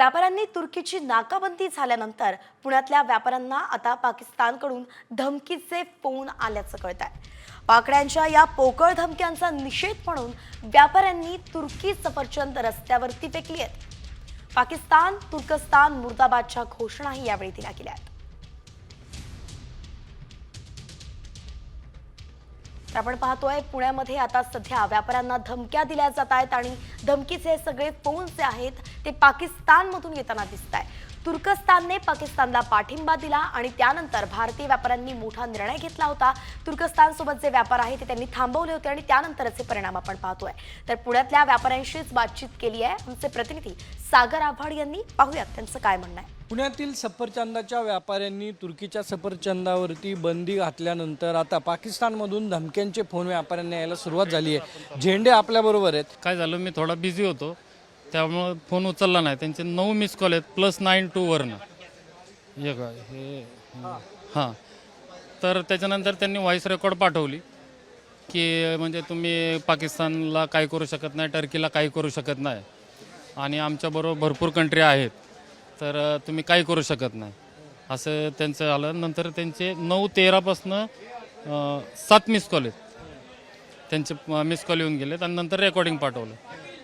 व्यापाऱ्यांनी तुर्कीची नाकाबंदी झाल्यानंतर पुण्यातल्या व्यापाऱ्यांना आता पाकिस्तानकडून धमकीचे फोन आल्याचं कळत आहे। पाकड्यांच्या या पोकळ धमक्यांचा निषेध म्हणून व्यापाऱ्यांनी तुर्की सफरचंद रस्त्यावरती फेकली आहेत। पाकिस्तान तुर्कस्तान मुर्दाबादच्या घोषणाही यावेळी दिल्या गेल्या आहेत। आपण पाहतोय पुण्यामध्ये आता सध्या व्यापाऱ्यांना धमक्या दिल्या जात आहेत आणि धमकीचे सगळे फोन जे आहेत ते पाकिस्तानमधून येताना दिसत आहे। तुर्कस्तानने पाकिस्तानला पाठिंबा दिला आणि त्यानंतर भारतीय व्यापाऱ्यांनी मोठा निर्णय घेतला होता। तुर्कस्तान सोबत जे व्यापार आहे ते त्यांनी थांबवले होते आणि त्यानंतरचे परिणाम आपण पाहतोय। तर पुण्यातल्या व्यापाऱ्यांशीच बातचीत केली आहे आमचे प्रतिनिधी सागर आव्हाड यांनी। पाहूयात त्यांचं काय म्हणणं आहे। पुण्यातील सफरचंदाच्या व्यापाऱ्यांनी तुर्कीच्या सफरचंदावरती बंदी घातल्यानंतर आता पाकिस्तानमधून धमक्यांचे फोन व्यापाऱ्यांना यायला सुरुवात झाली आहे। झेंडे आपल्याबरोबर आहेत। काय झालं, मी थोडा बिझी होतो त्यामुळे फोन उचलला नाही। त्यांचे 9 मिस कॉल आहेत +92 वरनं हे काय हे हां। तर त्याच्यानंतर त्यांनी व्हॉइस रेकॉर्ड पाठवली की म्हणजे तुम्ही पाकिस्तानला काय करू शकत नाही, टर्कीला काय करू शकत नाही आणि आमच्याबरोबर भरपूर कंट्री आहेत, तर तुम्ही काय करू शकत नाही असं त्यांचं आलं। नंतर त्यांचे 9/13 7 मिस कॉल आहेत, त्यांचे मिस कॉल येऊन गेलेत आणि नंतर रेकॉर्डिंग पाठवलं।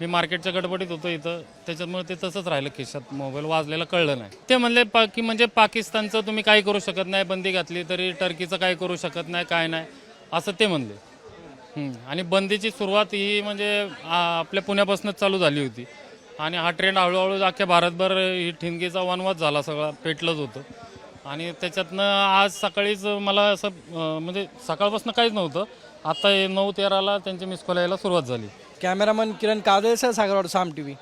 मी मार्केटच्या गडबडीत होतो इथं, त्याच्यामुळे ते तसंच राहिलं, खिशात मोबाईल वाजलेला कळलं नाही। ते म्हणले की म्हणजे पाकिस्तानचं तुम्ही काय करू शकत नाही, बंदी घातली तरी टर्कीचं काय करू शकत नाही, काय नाही असं ते म्हणले। आणि बंदीची सुरुवात ही म्हणजे आपल्या पुण्यापासूनच चालू झाली होती आणि हा ट्रेंड हळूहळू अख्ख्या भारतभर ही ठिणगीचा वनवास झाला, सगळा पेटलंच होतं। आणि त्याच्यातनं आज सकाळीच मला असं म्हणजे सकाळपासून काहीच नव्हतं, आता 9/13 त्यांचे मिस कॉल यायला सुरुवात झाली। कॅमेरामन किरण कादळसह सागर साम टीव्ही।